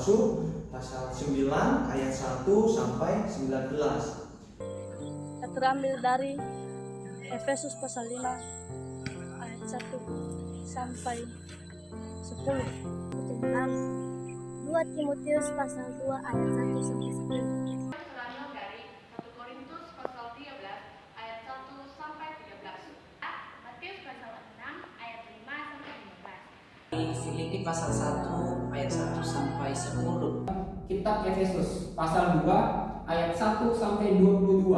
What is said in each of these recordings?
Rasul pasal 9 ayat 1 sampai 19. Terambil dari Efesus pasal 5 ayat 1 sampai 10. 2 Timotius pasal 2 ayat 1 sampai 10. Terambil dari 1 Korintus pasal 13 ayat 1 sampai 13. Matius pasal 6 ayat 5 sampai 15. Filipi pasal 1 ayat 1 sampai 10. Kitab Efesus pasal 2 ayat 1 sampai 22.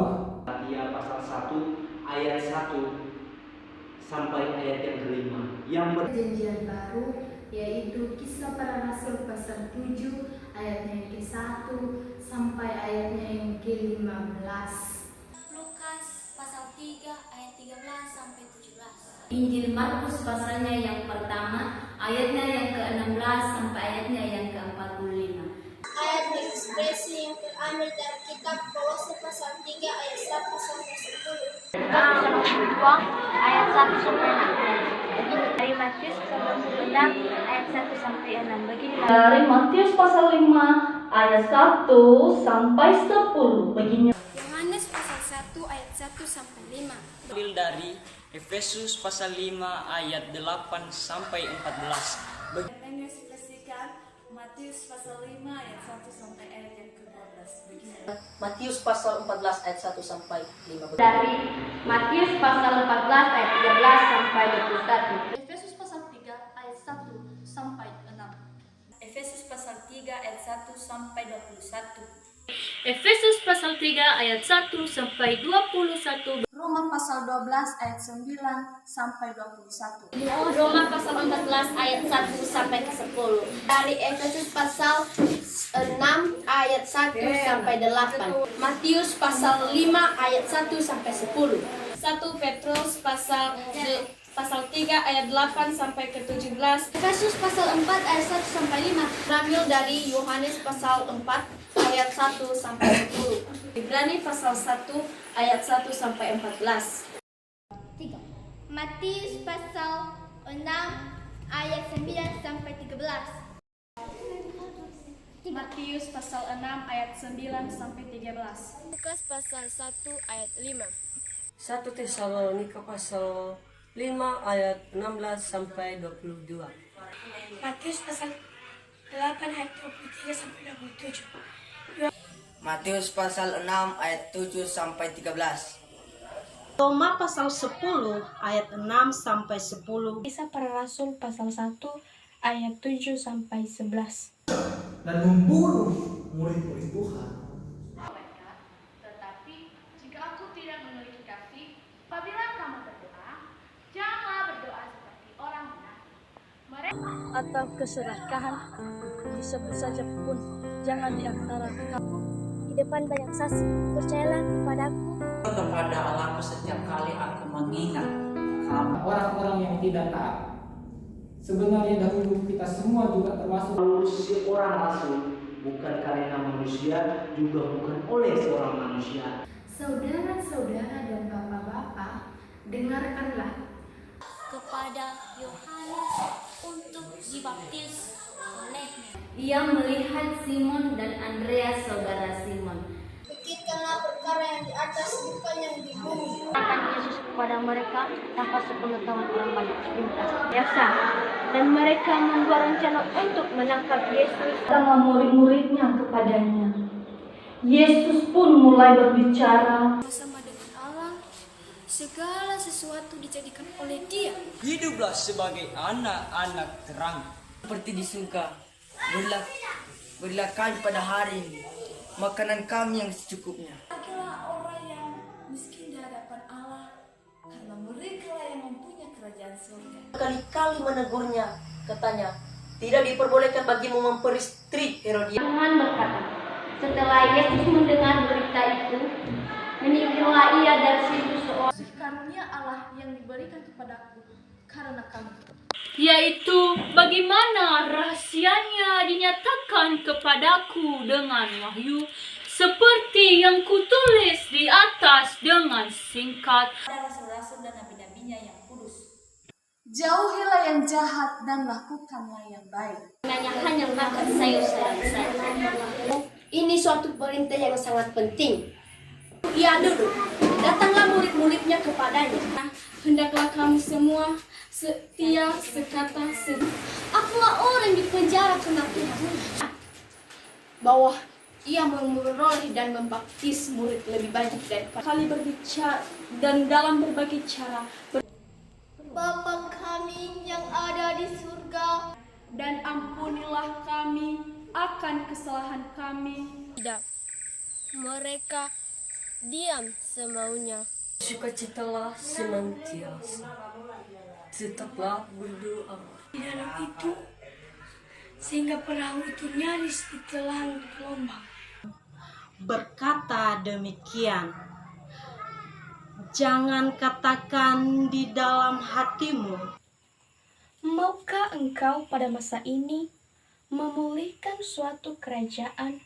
Galatia pasal 1 ayat 1 sampai ayat yang kelima. Yang Perjanjian baru yaitu Kisah Para Rasul pasal 7 ayatnya yang ke-1 sampai ayatnya yang ke-15. Lukas pasal 3 ayat 13 sampai 17. Injil Markus pasalnya yang pertama ayatnya yang ke-16 sampai ayatnya yang ke-45. Ayat ekspresi yang terambil dari kitab Kolose pasal 3 ayat 1 sampai 10. Pasal 2 ayat 1 sampai 6. Dari Matius pasal 6 ayat 1 sampai 6. Begini Dari Matius pasal 5 ayat 1 sampai 10. Begini. Yohanes pasal 1 ayat 1 sampai 5. Ambil dari Efesus pasal 5 ayat 8 sampai 14. Yang ekspresikan Matius pasal 5 ayat 1 sampai ayat yang ke-12. Begini. Matius pasal 14 ayat 1 sampai 5. Dari Matius pasal 14 ayat 13 sampai 21. Efesus pasal 3 ayat 1 sampai 6. Efesus pasal 3 ayat 1 sampai 21. Efesus pasal 3 ayat 1 sampai 21. Roma pasal 12 ayat 9 sampai 21. Roma pasal 14 ayat 1 sampai 10. Dari Efesus pasal 6 ayat 1 sampai 8. Matius pasal 5 ayat 1 sampai 10. 1 Petrus pasal 3 ayat 8 sampai ke 17. Efesus pasal 4 ayat 1 sampai 5. Terambil dari Yohanes pasal 4 ayat 1 sampai 10. Ibrani pasal 1 ayat 1 sampai 14. 3. Matius pasal 6 ayat 9 sampai 13. Matius pasal 6 ayat 9 sampai 13. Lukas pasal 1 ayat 5. 1 Tesalonika pasal 5 ayat 16 sampai 22. Matius pasal 8 ayat 23 sampai 27. Matius pasal 6 ayat 7 sampai 13. Roma pasal 10 ayat 6 sampai 10. Kisah Para Rasul pasal 1 ayat 7 sampai 11. Dan membunuh murid-murid Tuhan. Tetapi jika aku tidak memiliki kasih, apabila kamu berdoa, janganlah berdoa seperti orang munafik. Mereka Atau keserakahan disebut saja pun jangan di antara kamu. Di depan banyak saksi, percayalah kepadaku. Kepada Allahku setiap kali aku mengingat kamu. Orang-orang yang tidak taat. Sebenarnya dahulu kita semua juga termasuk seorang rasul bukan karena manusia, juga bukan oleh seorang manusia. Saudara-saudara dan bapak-bapak, dengarkanlah. Kepada Yohanes untuk dibaptis olehnya. Ia melihat Simon dan Andreas saudara Simon. Pikirkanlah perkara yang di atas, bukan yang di bumi. Katakan Yesus kepada mereka tanpa sepengetahuan orang banyak sepintas biasa. Dan mereka membuat rencana untuk menangkap Yesus. sama murid-muridnya kepadanya. Yesus pun mulai berbicara. Bersama dengan Allah, segala sesuatu dijadikan oleh Dia. Hiduplah sebagai anak-anak terang. Seperti di surga, berilah kami pada hari ini makanan kami yang secukupnya. Bagilah orang yang miskin di hadapan Allah, karena mereka yang mempunyai kerajaan surga. Kali-kali menegurnya, katanya, tidak diperbolehkan bagimu memperistri Herodia. Tuhan berkata, setelah Yesus mendengar berita itu, menyingkirlah ia dari situ seorang. Karunia Allah yang diberikan kepadaku karena kamu. Yaitu bagaimana rahasianya dinyatakan kepadaku dengan wahyu, seperti yang kutulis di atas dengan singkat. Adalah rasul-rasul dan nabi-nabinya yang kudus. Jauhilah yang jahat dan lakukanlah yang baik. Yang hanya makan sayur saja. Ini suatu perintah yang sangat penting. Ia dulu, datanglah murid-muridnya kepadanya. Hendaklah kami semua setia sekata Akulah orang di penjara karena Tuhan. Bahwa ia memperoleh dan membaptis murid lebih banyak daripada kali berbicara dan dalam berbagai cara. Bapa kami yang ada di surga, Dan ampunilah kami akan kesalahan kami. tidak mereka diam semaunya. Sukacitalah senantiasa, tetaplah berdoa. Di dalam itu, sehingga perahu itu nyaris ditelan gelombang. Berkata demikian, jangan katakan di dalam hatimu, Maukah engkau pada masa ini memulihkan suatu kerajaan